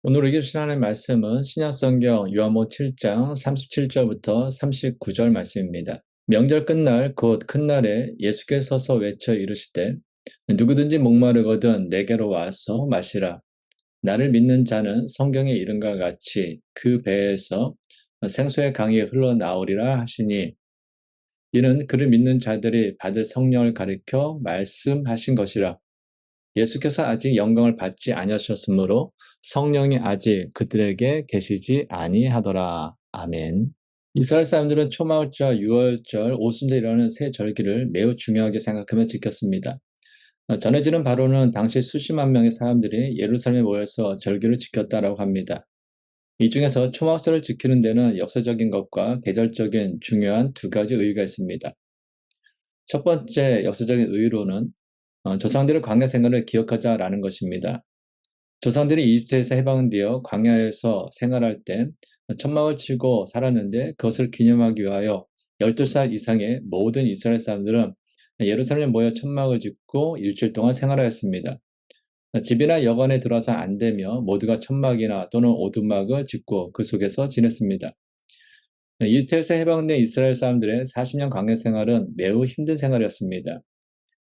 오늘 읽으신 하나님의 말씀은 신약성경 요한복음 7장 37절부터 39절 말씀입니다. 명절 끝날 곧 큰 날에 예수께서 서서 외쳐 이르시되 누구든지 목마르거든 내게로 와서 마시라. 나를 믿는 자는 성경에 이른과 같이 그 배에서 생수의 강이 흘러나오리라 하시니, 이는 그를 믿는 자들이 받을 성령을 가리켜 말씀하신 것이라. 예수께서 아직 영광을 받지 아니하셨으므로 성령이 아직 그들에게 계시지 아니하더라. 아멘. 이스라엘 사람들은 초막절, 유월절, 오순절이라는 세 절기를 매우 중요하게 생각하며 지켰습니다. 전해지는 바로는 당시 수십만 명의 사람들이 예루살렘에 모여서 절기를 지켰다라고 합니다. 이 중에서 초막절을 지키는 데는 역사적인 것과 계절적인 중요한 두 가지 의의가 있습니다. 첫 번째 역사적인 의의로는 조상들의 광야 생활을 기억하자라는 것입니다. 조상들이 이집트에서 해방되어 광야에서 생활할 때 천막을 치고 살았는데, 그것을 기념하기 위하여 12살 이상의 모든 이스라엘 사람들은 예루살렘에 모여 천막을 짓고 일주일 동안 생활하였습니다. 집이나 여관에 들어서 안 되며 모두가 천막이나 또는 오두막을 짓고 그 속에서 지냈습니다. 이집트에서 해방된 이스라엘 사람들의 40년 광야 생활은 매우 힘든 생활이었습니다.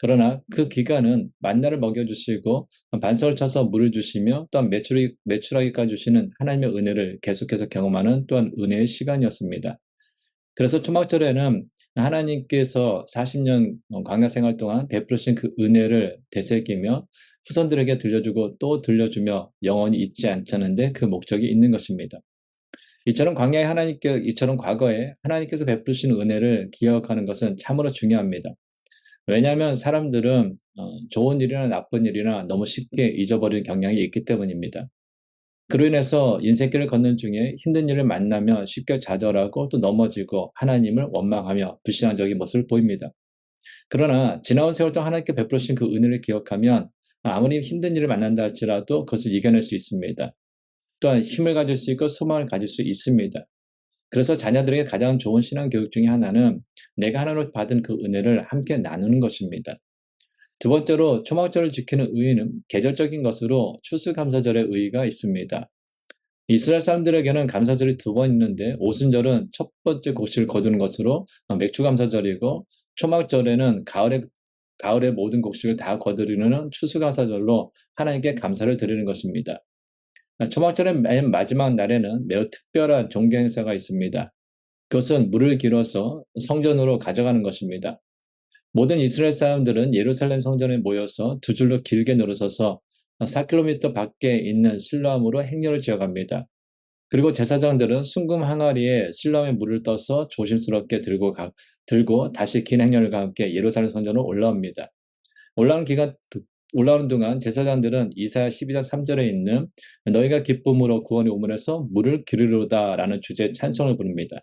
그러나 그 기간은 만나를 먹여주시고 반석을 쳐서 물을 주시며 또한 매출하기까지 주시는 하나님의 은혜를 계속해서 경험하는 또한 은혜의 시간이었습니다. 그래서 초막절에는 하나님께서 40년 광야 생활 동안 베푸신 그 은혜를 되새기며 후손들에게 들려주고 또 들려주며 영원히 잊지 않자는데 그 목적이 있는 것입니다. 이처럼 과거에 하나님께서 베푸신 은혜를 기억하는 것은 참으로 중요합니다. 왜냐하면 사람들은 좋은 일이나 나쁜 일이나 너무 쉽게 잊어버리는 경향이 있기 때문입니다. 그로 인해서 인생길을 걷는 중에 힘든 일을 만나면 쉽게 좌절하고 또 넘어지고 하나님을 원망하며 불신앙적인 모습을 보입니다. 그러나 지나온 세월 동안 하나님께 베풀으신 그 은혜를 기억하면 아무리 힘든 일을 만난다 할지라도 그것을 이겨낼 수 있습니다. 또한 힘을 가질 수 있고 소망을 가질 수 있습니다. 그래서 자녀들에게 가장 좋은 신앙 교육 중에 하나는 내가 하나님으로 받은 그 은혜를 함께 나누는 것입니다. 두 번째로 초막절을 지키는 의의는 계절적인 것으로 추수감사절의 의의가 있습니다. 이스라엘 사람들에게는 감사절이 두 번 있는데, 오순절은 첫 번째 곡식을 거두는 것으로 맥주감사절이고, 초막절에는 가을의 모든 곡식을 다 거두는 추수감사절로 하나님께 감사를 드리는 것입니다. 초막절의 맨 마지막 날에는 매우 특별한 종교 행사가 있습니다. 그것은 물을 길어서 성전으로 가져가는 것입니다. 모든 이스라엘 사람들은 예루살렘 성전에 모여서 두 줄로 길게 늘어서서 4km 밖에 있는 실로암으로 행렬을 지어갑니다. 그리고 제사장들은 순금 항아리에 실로암에 물을 떠서 조심스럽게 들고 다시 긴 행렬과 함께 예루살렘 성전으로 올라옵니다. 올라오는 기간 올라오는 동안 제사장들은 이사야 12장 3절에 있는 너희가 기쁨으로 구원의 우물에서 물을 기르리로다라는 주제의 찬송을 부릅니다.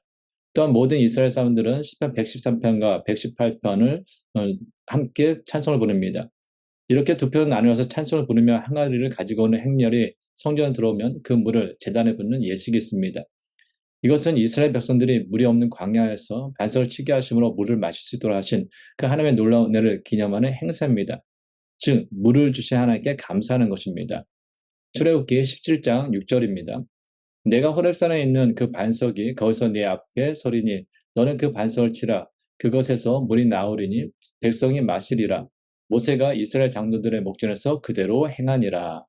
또한 모든 이스라엘 사람들은 시편 113편과 118편을 함께 찬송을 부릅니다. 이렇게 두 편 나누어서 찬송을 부르며 항아리를 가지고 오는 행렬이 성전에 들어오면 그 물을 제단에 붓는 예식이 있습니다. 이것은 이스라엘 백성들이 물이 없는 광야에서 반석을 치게 하심으로 물을 마실 수 있도록 하신 그 하나님의 놀라운 은혜를 기념하는 행사입니다. 즉 물을 주신 하나님께 감사하는 것입니다. 출애굽기 17장 6절입니다. 내가 호렙산에 있는 그 반석이 거기서 네 앞에 서리니 너는 그 반석을 치라. 그것에서 물이 나오리니 백성이 마시리라. 모세가 이스라엘 장로들의 목전에서 그대로 행하니라.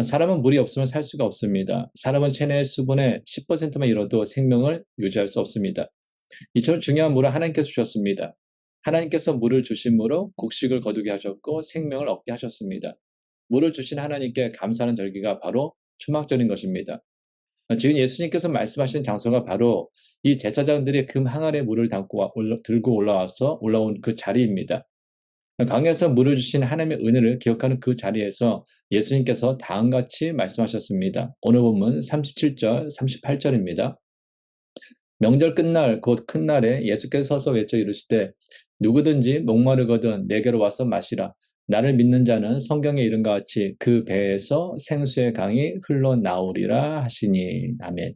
사람은 물이 없으면 살 수가 없습니다. 사람은 체내의 수분의 10%만 잃어도 생명을 유지할 수 없습니다. 이처럼 중요한 물을 하나님께서 주셨습니다. 하나님께서 물을 주심으로 곡식을 거두게 하셨고 생명을 얻게 하셨습니다. 물을 주신 하나님께 감사하는 절기가 바로 초막절인 것입니다. 지금 예수님께서 말씀하신 장소가 바로 이 제사장들이 금 항아리에 물을 들고 올라온 그 자리입니다. 강에서 물을 주신 하나님의 은혜를 기억하는 그 자리에서 예수님께서 다음과 같이 말씀하셨습니다. 오늘 본문 37절, 38절입니다. 명절 끝날 곧 큰 날에 예수께서 서서 외쳐 이르시되 누구든지 목마르거든 내게로 와서 마시라. 나를 믿는 자는 성경에 이른과 같이 그 배에서 생수의 강이 흘러나오리라 하시니. 아멘.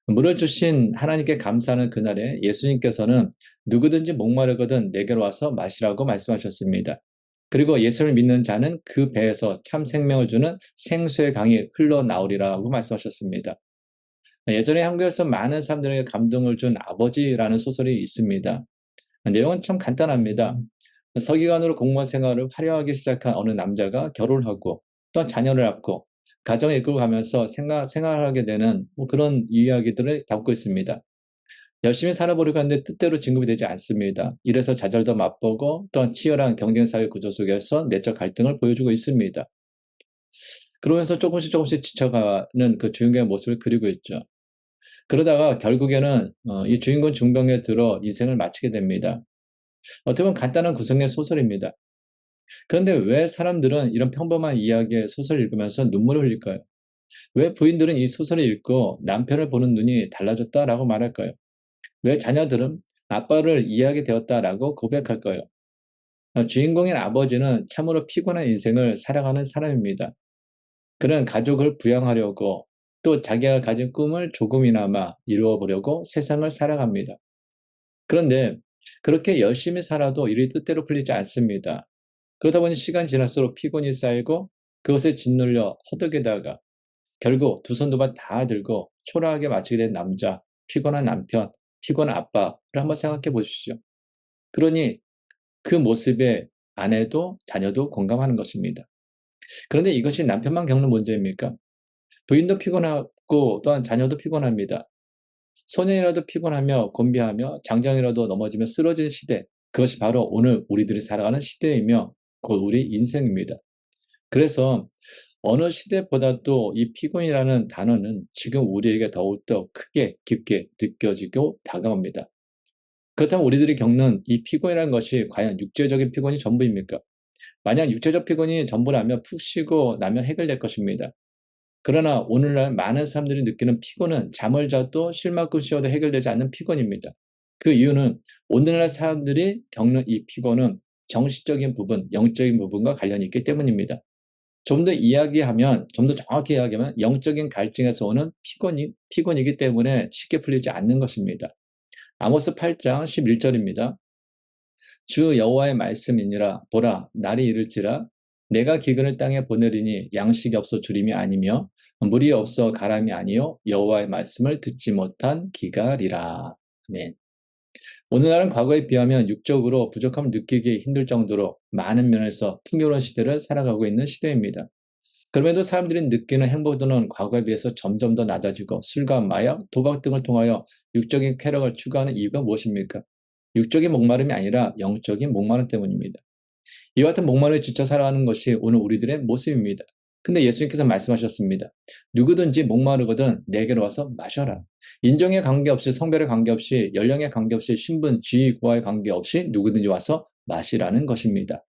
물을 주신 하나님께 감사하는 그날에 예수님께서는 누구든지 목마르거든 내게로 와서 마시라고 말씀하셨습니다. 그리고 예수를 믿는 자는 그 배에서 참 생명을 주는 생수의 강이 흘러나오리라고 말씀하셨습니다. 예전에 한국에서 많은 사람들에게 감동을 준 아버지라는 소설이 있습니다. 내용은 참 간단합니다. 서기관으로 공무원 생활을 화려하게 시작한 어느 남자가 결혼을 하고 또 자녀를 낳고 가정을 이끌고 가면서 생활하게 되는 그런 이야기들을 담고 있습니다. 열심히 살아보려고 하는데 뜻대로 진급이 되지 않습니다. 이래서 좌절도 맛보고 또한 치열한 경쟁사회 구조 속에서 내적 갈등을 보여주고 있습니다. 그러면서 조금씩 지쳐가는 그 주인공의 모습을 그리고 있죠. 그러다가 결국에는 이 주인공 중병에 들어 인생을 마치게 됩니다. 어떻게 보면 간단한 구성의 소설입니다. 그런데 왜 사람들은 이런 평범한 이야기의 소설을 읽으면서 눈물을 흘릴까요? 왜 부인들은 이 소설을 읽고 남편을 보는 눈이 달라졌다라고 말할까요? 왜 자녀들은 아빠를 이해하게 되었다라고 고백할까요? 주인공인 아버지는 참으로 피곤한 인생을 살아가는 사람입니다. 그는 가족을 부양하려고 또 자기가 가진 꿈을 조금이나마 이루어 보려고 세상을 살아갑니다. 그런데 그렇게 열심히 살아도 일이 뜻대로 풀리지 않습니다. 그러다 보니 시간이 지날수록 피곤이 쌓이고 그것에 짓눌려 허덕이다가 결국 두 손 두 발 다 들고 초라하게 마치게 된 남자, 피곤한 남편, 피곤한 아빠를 한번 생각해 보십시오. 그러니 그 모습에 아내도 자녀도 공감하는 것입니다. 그런데 이것이 남편만 겪는 문제입니까? 부인도 피곤하고 또한 자녀도 피곤합니다. 소년이라도 피곤하며 곤비하며 장장이라도 넘어지며 쓰러질 시대, 그것이 바로 오늘 우리들이 살아가는 시대이며 곧 우리 인생입니다. 그래서 어느 시대보다도 이 피곤이라는 단어는 지금 우리에게 더욱더 크게 깊게 느껴지고 다가옵니다. 그렇다면 우리들이 겪는 이 피곤이라는 것이 과연 육체적인 피곤이 전부입니까? 만약 육체적 피곤이 전부라면 푹 쉬고 나면 해결될 것입니다. 그러나 오늘날 많은 사람들이 느끼는 피곤은 잠을 자도 쉴 만큼 쉬어도 해결되지 않는 피곤입니다. 그 이유는 오늘날 사람들이 겪는 이 피곤은 정신적인 부분, 영적인 부분과 관련이 있기 때문입니다. 좀 더 정확히 이야기하면 영적인 갈증에서 오는 피곤이기 때문에 쉽게 풀리지 않는 것입니다. 아모스 8장 11절입니다. 주 여호와의 말씀이니라 보라 날이 이를지라 내가 기근을 땅에 보내리니 양식이 없어 주림이 아니며 물이 없어 가람이 아니요 여호와의 말씀을 듣지 못한 기갈이라. 아멘. 오늘날은 과거에 비하면 육적으로 부족함을 느끼기 힘들 정도로 많은 면에서 풍요로운 시대를 살아가고 있는 시대입니다. 그럼에도 사람들이 느끼는 행복도는 과거에 비해서 점점 더 낮아지고 술과 마약, 도박 등을 통하여 육적인 쾌락을 추구하는 이유가 무엇입니까? 육적인 목마름이 아니라 영적인 목마름 때문입니다. 이와 같은 목마름에 지쳐 살아가는 것이 오늘 우리들의 모습입니다. 근데 예수님께서 말씀하셨습니다. 누구든지 목마르거든 내게로 와서 마셔라. 인종에 관계없이 성별에 관계없이 연령에 관계없이 신분, 지위, 고하에 관계없이 누구든지 와서 마시라는 것입니다.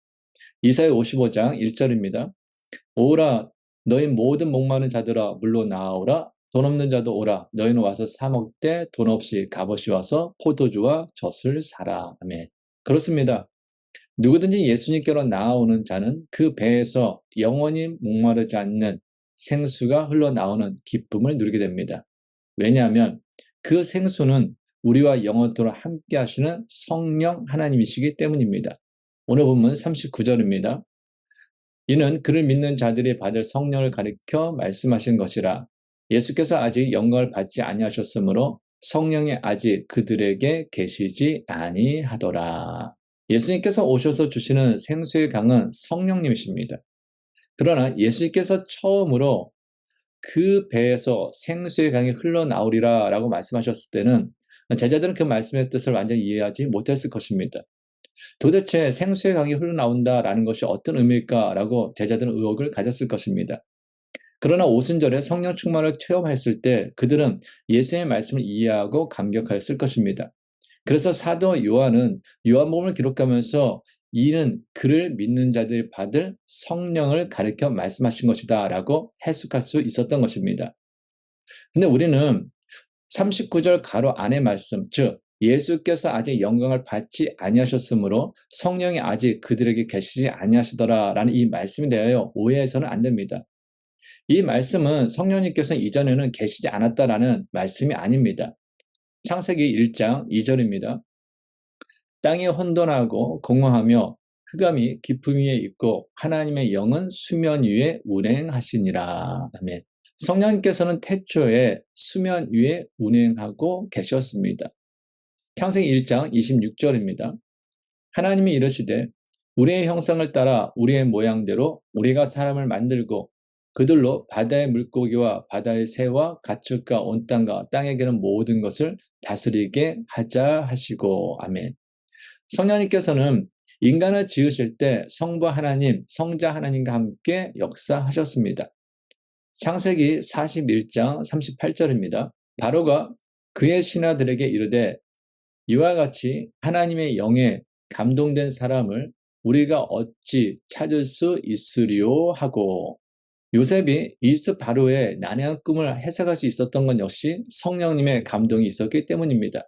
이사야 55장 1절입니다. 오라 너희 모든 목마른 자들아 물로 나아오라 돈 없는 자도 오라 너희는 와서 사 먹되 돈 없이 값없이 와서 포도주와 젖을 사라. 아멘. 그렇습니다. 누구든지 예수님께로 나아오는 자는 그 배에서 영원히 목마르지 않는 생수가 흘러나오는 기쁨을 누리게 됩니다. 왜냐하면 그 생수는 우리와 영원토록 함께 하시는 성령 하나님이시기 때문입니다. 오늘 본문 39절입니다. 이는 그를 믿는 자들이 받을 성령을 가리켜 말씀하신 것이라. 예수께서 아직 영광을 받지 아니하셨으므로 성령이 아직 그들에게 계시지 아니하더라. 예수님께서 오셔서 주시는 생수의 강은 성령님이십니다. 그러나 예수님께서 처음으로 그 배에서 생수의 강이 흘러나오리라 라고 말씀하셨을 때는 제자들은 그 말씀의 뜻을 완전히 이해하지 못했을 것입니다. 도대체 생수의 강이 흘러나온다라는 것이 어떤 의미일까라고 제자들은 의혹을 가졌을 것입니다. 그러나 오순절에 성령 충만을 체험했을 때 그들은 예수의 말씀을 이해하고 감격하였을 것입니다. 그래서 사도 요한은 요한복음을 기록하면서 이는 그를 믿는 자들이 받을 성령을 가리켜 말씀하신 것이다 라고 해석할 수 있었던 것입니다. 근데 우리는 39절 가로 안의 말씀, 즉 예수께서 아직 영광을 받지 아니하셨으므로 성령이 아직 그들에게 계시지 아니하시더라라는 이 말씀에 대하여 오해해서는 안 됩니다. 이 말씀은 성령님께서 이전에는 계시지 않았다라는 말씀이 아닙니다. 창세기 1장 2절입니다. 땅이 혼돈하고 공허하며 흑암이 깊음 위에 있고 하나님의 영은 수면 위에 운행하시니라. 아멘. 성령님께서는 태초에 수면 위에 운행하고 계셨습니다. 창세기 1장 26절입니다. 하나님이 이르시되 우리의 형상을 따라 우리의 모양대로 우리가 사람을 만들고 그들로 바다의 물고기와 바다의 새와 가축과 온 땅과 땅에 기는 모든 것을 다스리게 하자 하시고. 아멘. 성령님께서는 인간을 지으실 때 성부 하나님, 성자 하나님과 함께 역사하셨습니다. 창세기 41장 38절입니다. 바로가 그의 신하들에게 이르되 이와 같이 하나님의 영에 감동된 사람을 우리가 어찌 찾을 수 있으리요 하고. 요셉이 이집트 바로의 난해한 꿈을 해석할 수 있었던 건 역시 성령님의 감동이 있었기 때문입니다.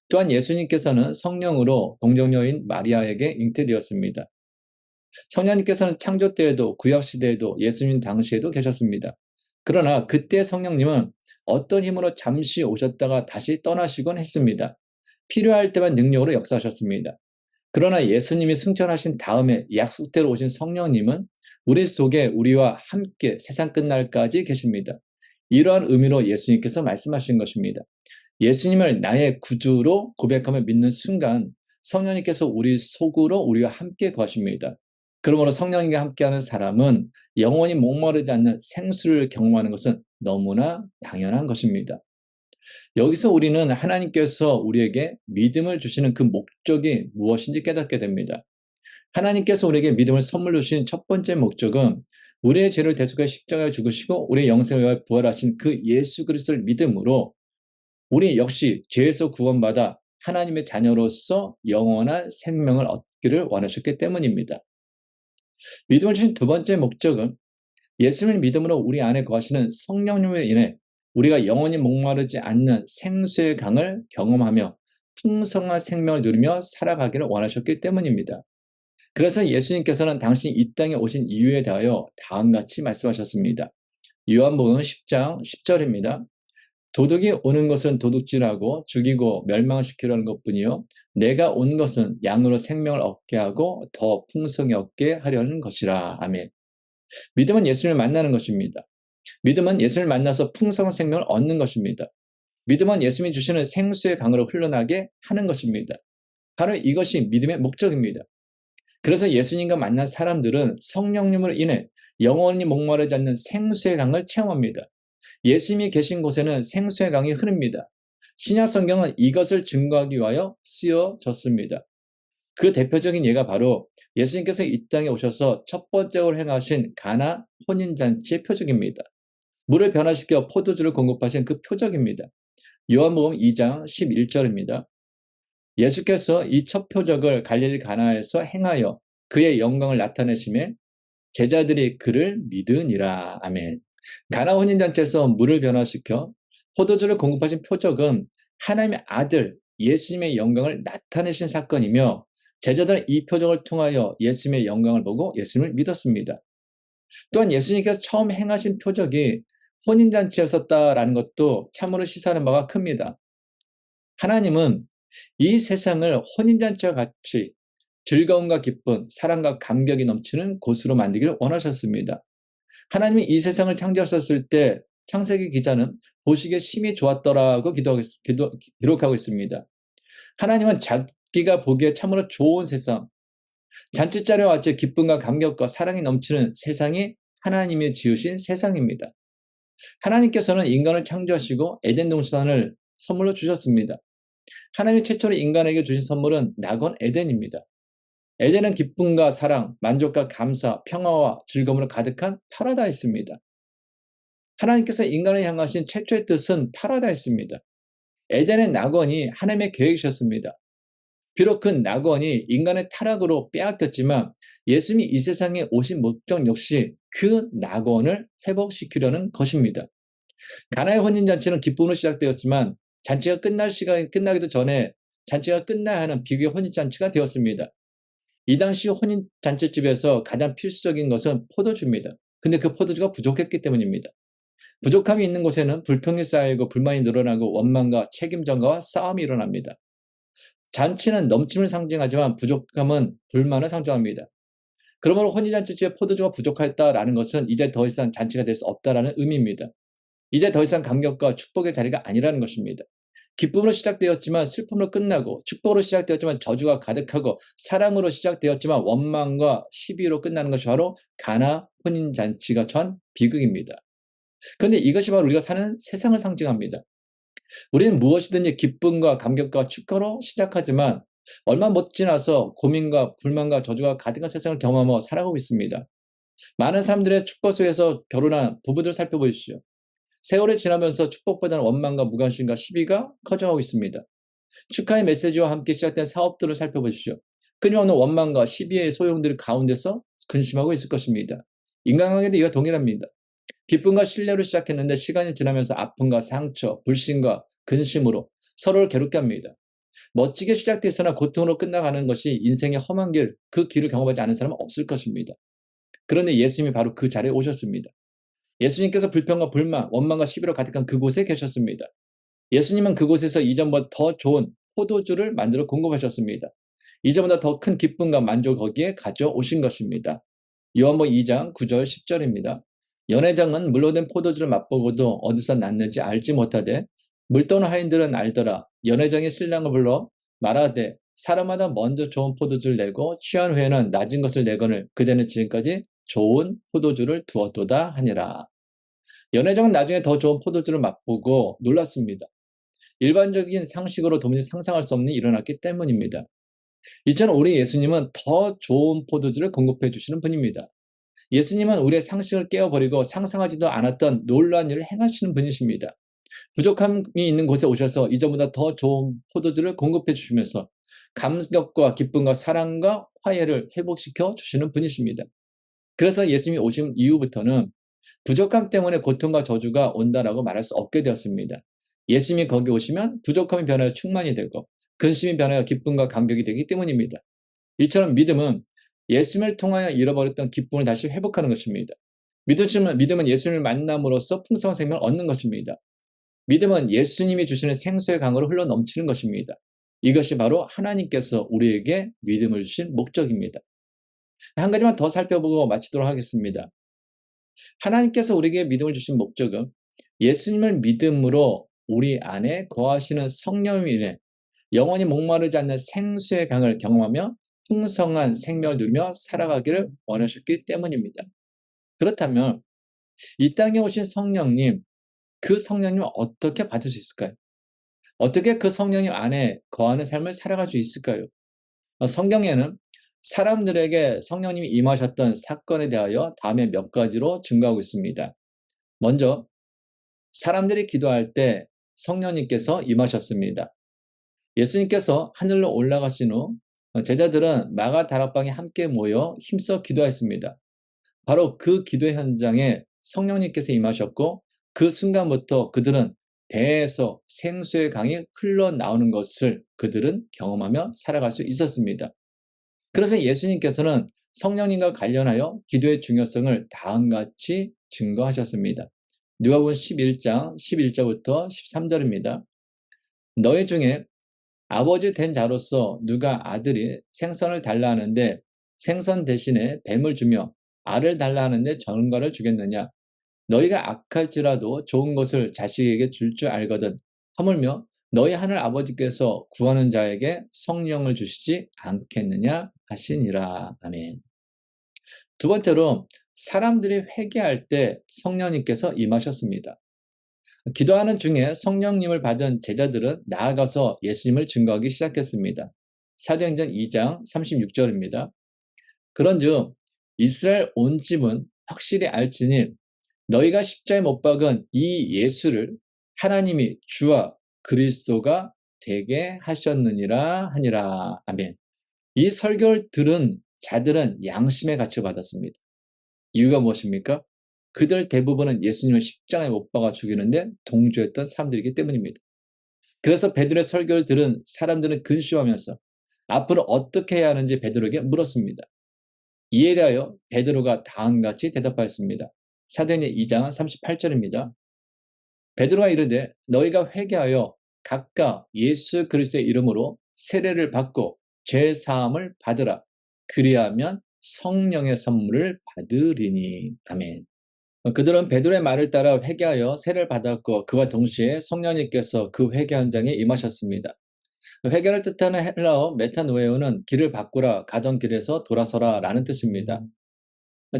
또한 예수님께서는 성령으로 동정녀인 마리아에게 잉태되었습니다. 성령님께서는 창조 때에도 구약 시대에도 예수님 당시에도 계셨습니다. 그러나 그때 성령님은 어떤 힘으로 잠시 오셨다가 다시 떠나시곤 했습니다. 필요할 때만 능력으로 역사하셨습니다. 그러나 예수님이 승천하신 다음에 약속대로 오신 성령님은 우리 속에 우리와 함께 세상 끝날까지 계십니다. 이러한 의미로 예수님께서 말씀하신 것입니다. 예수님을 나의 구주로 고백하며 믿는 순간 성령님께서 우리 속으로 우리와 함께 거하십니다. 그러므로 성령님과 함께하는 사람은 영원히 목마르지 않는 생수를 경험하는 것은 너무나 당연한 것입니다. 여기서 우리는 하나님께서 우리에게 믿음을 주시는 그 목적이 무엇인지 깨닫게 됩니다. 하나님께서 우리에게 믿음을 선물로 주신 첫 번째 목적은 우리의 죄를 대속해 십자가에 죽으시고 우리의 영생을 위하여 부활하신 그 예수 그리스도를 믿음으로 우리 역시 죄에서 구원받아 하나님의 자녀로서 영원한 생명을 얻기를 원하셨기 때문입니다. 믿음을 주신 두 번째 목적은 예수님을 믿음으로 우리 안에 거하시는 성령님으로 인해 우리가 영원히 목마르지 않는 생수의 강을 경험하며 풍성한 생명을 누리며 살아가기를 원하셨기 때문입니다. 그래서 예수님께서는 당신이 이 땅에 오신 이유에 대하여 다음같이 말씀하셨습니다. 요한복음 10장 10절입니다. 도둑이 오는 것은 도둑질하고 죽이고 멸망시키려는 것뿐이요 내가 온 것은 양으로 생명을 얻게 하고 더 풍성히 얻게 하려는 것이라. 아멘. 믿음은 예수님을 만나는 것입니다. 믿음은 예수님을 만나서 풍성한 생명을 얻는 것입니다. 믿음은 예수님이 주시는 생수의 강으로 흘러나게 하는 것입니다. 바로 이것이 믿음의 목적입니다. 그래서 예수님과 만난 사람들은 성령님으로 인해 영원히 목마르지 않는 생수의 강을 체험합니다. 예수님이 계신 곳에는 생수의 강이 흐릅니다. 신약 성경은 이것을 증거하기 위하여 쓰여졌습니다. 그 대표적인 예가 바로 예수님께서 이 땅에 오셔서 첫 번째로 행하신 가나 혼인잔치의 표적입니다. 물을 변화시켜 포도주를 공급하신 그 표적입니다. 요한복음 2장 11절입니다. 예수께서 이 첫 표적을 갈릴리 가나에서 행하여 그의 영광을 나타내심에 제자들이 그를 믿으니라. 아멘. 가나 혼인잔치에서 물을 변화시켜 포도주를 공급하신 표적은 하나님의 아들 예수님의 영광을 나타내신 사건이며 제자들은 이 표적을 통하여 예수님의 영광을 보고 예수님을 믿었습니다. 또한 예수님께서 처음 행하신 표적이 혼인잔치였었다라는 것도 참으로 시사하는 바가 큽니다. 하나님은 이 세상을 혼인잔치와 같이 즐거움과 기쁨, 사랑과 감격이 넘치는 곳으로 만들기를 원하셨습니다. 하나님이 이 세상을 창조하셨을 때 창세기 기자는 보시기에 심히 좋았더라고 기록하고 있습니다. 하나님은 자기가 보기에 참으로 좋은 세상, 잔치자리와 같이 기쁨과 감격과 사랑이 넘치는 세상이 하나님이 지으신 세상입니다. 하나님께서는 인간을 창조하시고 에덴 동산을 선물로 주셨습니다. 하나님이 최초로 인간에게 주신 선물은 낙원 에덴입니다. 에덴은 기쁨과 사랑, 만족과 감사, 평화와 즐거움으로 가득한 파라다이스입니다. 하나님께서 인간을 향하신 최초의 뜻은 파라다이스입니다. 에덴의 낙원이 하나님의 계획이셨습니다. 비록 그 낙원이 인간의 타락으로 빼앗겼지만 예수님이 이 세상에 오신 목적 역시 그 낙원을 회복시키려는 것입니다. 가나의 혼인잔치는 기쁨으로 시작되었지만 잔치가 끝날 시간이 끝나기도 전에 잔치가 끝나야 하는 비교의 혼인잔치가 되었습니다. 이 당시 혼인잔치집에서 가장 필수적인 것은 포도주입니다. 근데 그 포도주가 부족했기 때문입니다. 부족함이 있는 곳에는 불평이 쌓이고 불만이 늘어나고 원망과 책임전가와 싸움이 일어납니다. 잔치는 넘침을 상징하지만 부족함은 불만을 상징합니다. 그러므로 혼인잔치집에 포도주가 부족했다라는 것은 이제 더 이상 잔치가 될 수 없다라는 의미입니다. 이제 더 이상 감격과 축복의 자리가 아니라는 것입니다. 기쁨으로 시작되었지만 슬픔으로 끝나고, 축복으로 시작되었지만 저주가 가득하고, 사랑으로 시작되었지만 원망과 시비로 끝나는 것이 바로 가나 혼인잔치가 처한 비극입니다. 그런데 이것이 바로 우리가 사는 세상을 상징합니다. 우리는 무엇이든지 기쁨과 감격과 축하로 시작하지만 얼마 못 지나서 고민과 불만과 저주가 가득한 세상을 경험하며 살아가고 있습니다. 많은 사람들의 축복 속에서 결혼한 부부들 살펴보십시오. 세월이 지나면서 축복보다는 원망과 무관심과 시비가 커져가고 있습니다. 축하의 메시지와 함께 시작된 사업들을 살펴보십시오. 끊임없는 원망과 시비의 소용들 가운데서 근심하고 있을 것입니다. 인간관계도 이와 동일합니다. 기쁨과 신뢰로 시작했는데 시간이 지나면서 아픔과 상처, 불신과 근심으로 서로를 괴롭게 합니다. 멋지게 시작됐으나 고통으로 끝나가는 것이 인생의 험한 길, 그 길을 경험하지 않은 사람은 없을 것입니다. 그런데 예수님이 바로 그 자리에 오셨습니다. 예수님께서 불평과 불만, 원망과 시비로 가득한 그곳에 계셨습니다. 예수님은 그곳에서 이전보다 더 좋은 포도주를 만들어 공급하셨습니다. 이전보다 더 큰 기쁨과 만족을 거기에 가져오신 것입니다. 요한복음 2장 9절 10절입니다. 연회장은 물로 된 포도주를 맛보고도 어디서 났는지 알지 못하되 물도는 하인들은 알더라. 연회장이 신랑을 불러 말하되 사람마다 먼저 좋은 포도주를 내고 취한 후에는 낮은 것을 내거늘 그대는 지금까지 좋은 포도주를 두었도다 하니라. 연회장은 나중에 더 좋은 포도주를 맛보고 놀랐습니다. 일반적인 상식으로 도무지 상상할 수 없는 일이 일어났기 때문입니다. 이처럼 우리 예수님은 더 좋은 포도주를 공급해 주시는 분입니다. 예수님은 우리의 상식을 깨어버리고 상상하지도 않았던 놀라운 일을 행하시는 분이십니다. 부족함이 있는 곳에 오셔서 이전보다 더 좋은 포도주를 공급해 주시면서 감격과 기쁨과 사랑과 화해를 회복시켜 주시는 분이십니다. 그래서 예수님이 오신 이후부터는 부족함 때문에 고통과 저주가 온다라고 말할 수 없게 되었습니다. 예수님이 거기 오시면 부족함이 변하여 충만이 되고 근심이 변하여 기쁨과 감격이 되기 때문입니다. 이처럼 믿음은 예수님을 통하여 잃어버렸던 기쁨을 다시 회복하는 것입니다. 믿음은 예수님을 만남으로써 풍성한 생명을 얻는 것입니다. 믿음은 예수님이 주시는 생수의 강으로 흘러 넘치는 것입니다. 이것이 바로 하나님께서 우리에게 믿음을 주신 목적입니다. 한 가지만 더 살펴보고 마치도록 하겠습니다. 하나님께서 우리에게 믿음을 주신 목적은 예수님을 믿음으로 우리 안에 거하시는 성령으로 인해 영원히 목마르지 않는 생수의 강을 경험하며 풍성한 생명을 누리며 살아가기를 원하셨기 때문입니다. 그렇다면 이 땅에 오신 성령님, 그 성령님을 어떻게 받을 수 있을까요? 어떻게 그 성령님 안에 거하는 삶을 살아갈 수 있을까요? 성경에는 사람들에게 성령님이 임하셨던 사건에 대하여 다음에 몇 가지로 증거하고 있습니다. 먼저 사람들이 기도할 때 성령님께서 임하셨습니다. 예수님께서 하늘로 올라가신 후 제자들은 마가 다락방에 함께 모여 힘써 기도했습니다. 바로 그 기도 현장에 성령님께서 임하셨고 그 순간부터 그들은 배에서 생수의 강이 흘러나오는 것을 그들은 경험하며 살아갈 수 있었습니다. 그래서 예수님께서는 성령님과 관련하여 기도의 중요성을 다음같이 증거하셨습니다. 누가복음 11장 11절부터 13절입니다. 너희 중에 아버지 된 자로서 누가 아들이 생선을 달라 하는데 생선 대신에 뱀을 주며 알을 달라 하는데 전갈을 주겠느냐? 너희가 악할지라도 좋은 것을 자식에게 줄 줄 알거든. 하물며 너희 하늘 아버지께서 구하는 자에게 성령을 주시지 않겠느냐 하시니라. 아멘. 두 번째로 사람들이 회개할 때 성령님께서 임하셨습니다. 기도하는 중에 성령님을 받은 제자들은 나아가서 예수님을 증거하기 시작했습니다. 사도행전 2장 36절입니다. 그런즉 이스라엘 온 집은 확실히 알지니 너희가 십자가에 못 박은 이 예수를 하나님이 주와 그리스도가 되게 하셨느니라 하니라. 아멘. 이 설교를 들은 자들은 양심의 가치를 받았습니다. 이유가 무엇입니까? 그들 대부분은 예수님을 십자가에 못 박아 죽이는데 동조했던 사람들이기 때문입니다. 그래서 베드로의 설교를 들은 사람들은 근심하면서 앞으로 어떻게 해야 하는지 베드로에게 물었습니다. 이에 대하여 베드로가 다음같이 대답하였습니다. 사도행전 2장 38절입니다. 베드로가 이르되 너희가 회개하여 각각 예수 그리스도의 이름으로 세례를 받고 죄 사함을 받으라. 그리하면 성령의 선물을 받으리니. 아멘. 그들은 베드로의 말을 따라 회개하여 세례를 받았고 그와 동시에 성령님께서 그 회개 현장에 임하셨습니다. 회개를 뜻하는 헬라어 메타노에오는 길을 바꾸라, 가던 길에서 돌아서라 라는 뜻입니다.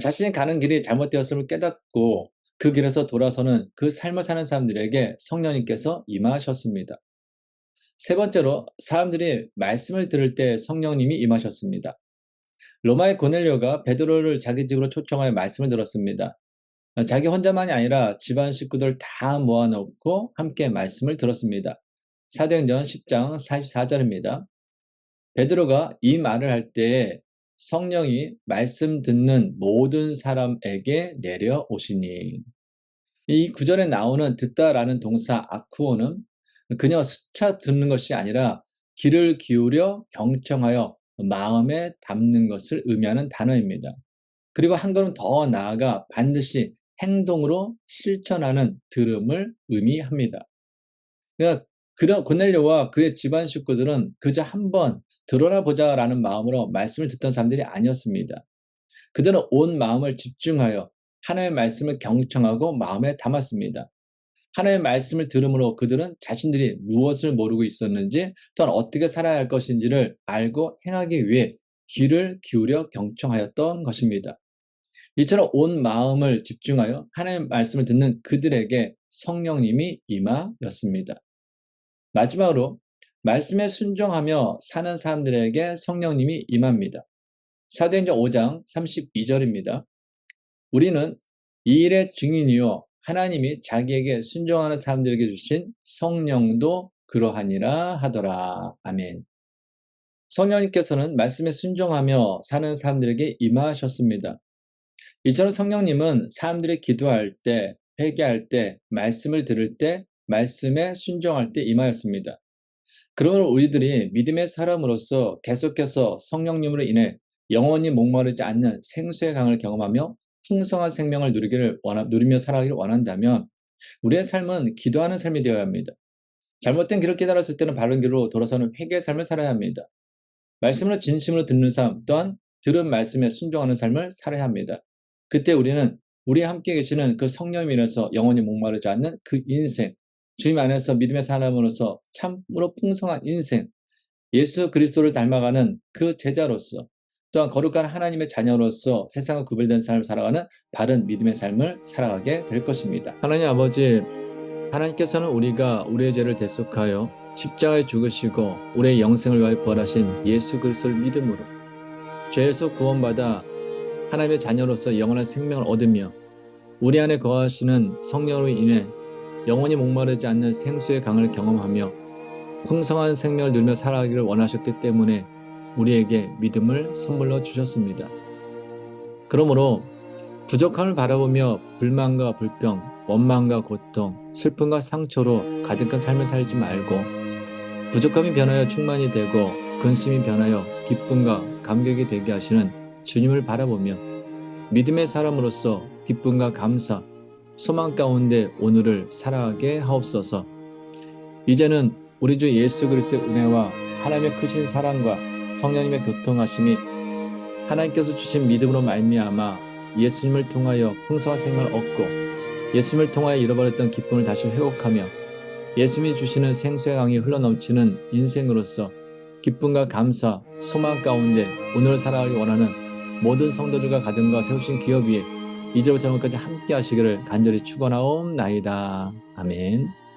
자신이 가는 길이 잘못되었음을 깨닫고 그 길에서 돌아서는 그 삶을 사는 사람들에게 성령님께서 임하셨습니다. 세 번째로 사람들이 말씀을 들을 때 성령님이 임하셨습니다. 로마의 고넬료가 베드로를 자기 집으로 초청하여 말씀을 들었습니다. 자기 혼자만이 아니라 집안 식구들 다 모아놓고 함께 말씀을 들었습니다. 사도행전 10장 44절입니다. 베드로가 이 말을 할 때에 성령이 말씀 듣는 모든 사람에게 내려오시니. 이 구절에 나오는 듣다라는 동사 아쿠오는 그냥 스쳐 듣는 것이 아니라 귀를 기울여 경청하여 마음에 담는 것을 의미하는 단어입니다. 그리고 한 걸음 더 나아가 반드시 행동으로 실천하는 들음을 의미합니다. 그러니까 고넬료와 그의 집안 식구들은 그저 한번 들어나 보자라는 마음으로 말씀을 듣던 사람들이 아니었습니다. 그들은 온 마음을 집중하여 하나님의 말씀을 경청하고 마음에 담았습니다. 하나님의 말씀을 들음으로 그들은 자신들이 무엇을 모르고 있었는지 또한 어떻게 살아야 할 것인지를 알고 행하기 위해 귀를 기울여 경청하였던 것입니다. 이처럼 온 마음을 집중하여 하나님의 말씀을 듣는 그들에게 성령님이 임하였습니다. 마지막으로 말씀에 순종하며 사는 사람들에게 성령님이 임합니다. 사도행전 5장 32절입니다. 우리는 이 일의 증인이요 하나님이 자기에게 순종하는 사람들에게 주신 성령도 그러하니라 하더라. 아멘. 성령님께서는 말씀에 순종하며 사는 사람들에게 임하셨습니다. 이처럼 성령님은 사람들이 기도할 때, 회개할 때, 말씀을 들을 때, 말씀에 순종할 때 임하였습니다. 그러므로 우리들이 믿음의 사람으로서 계속해서 성령님으로 인해 영원히 목마르지 않는 생수의 강을 경험하며 풍성한 생명을 누리며 살아가기를 원한다면 우리의 삶은 기도하는 삶이 되어야 합니다. 잘못된 길을 깨달았을 때는 바른 길로 돌아서는 회개의 삶을 살아야 합니다. 말씀으로 진심으로 듣는 삶 또한 들은 말씀에 순종하는 삶을 살아야 합니다. 그때 우리는 우리 함께 계시는 그 성령님 인해서 영원히 목마르지 않는 그 인생, 주님 안에서 믿음의 사람으로서 참으로 풍성한 인생, 예수 그리스도를 닮아가는 그 제자로서 또한 거룩한 하나님의 자녀로서 세상과 구별된 삶을 살아가는 바른 믿음의 삶을 살아가게 될 것입니다. 하나님 아버지, 하나님께서는 우리가 우리의 죄를 대속하여 십자가에 죽으시고 우리의 영생을 위하여 부활하신 예수 그리스도를 믿음으로 죄에서 구원받아 하나님의 자녀로서 영원한 생명을 얻으며 우리 안에 거하시는 성령으로 인해 영원히 목마르지 않는 생수의 강을 경험하며 풍성한 생명을 누리며 살아가기를 원하셨기 때문에 우리에게 믿음을 선물로 주셨습니다. 그러므로 부족함을 바라보며 불만과 불평, 원망과 고통, 슬픔과 상처로 가득한 삶을 살지 말고 부족함이 변하여 충만이 되고 근심이 변하여 기쁨과 감격이 되게 하시는 주님을 바라보며 믿음의 사람으로서 기쁨과 감사, 소망 가운데 오늘을 살아가게 하옵소서. 이제는 우리 주 예수 그리스도의 은혜와 하나님의 크신 사랑과 성령님의 교통하심이 하나님께서 주신 믿음으로 말미암아 예수님을 통하여 풍성한 생명을 얻고 예수님을 통하여 잃어버렸던 기쁨을 다시 회복하며 예수님이 주시는 생수의 강이 흘러넘치는 인생으로서 기쁨과 감사, 소망 가운데 오늘을 살아가기 원하는 모든 성도들과 가정과 세우신 기업 위에 이제부터 영원까지 함께 하시기를 간절히 축원하옵나이다. 아멘.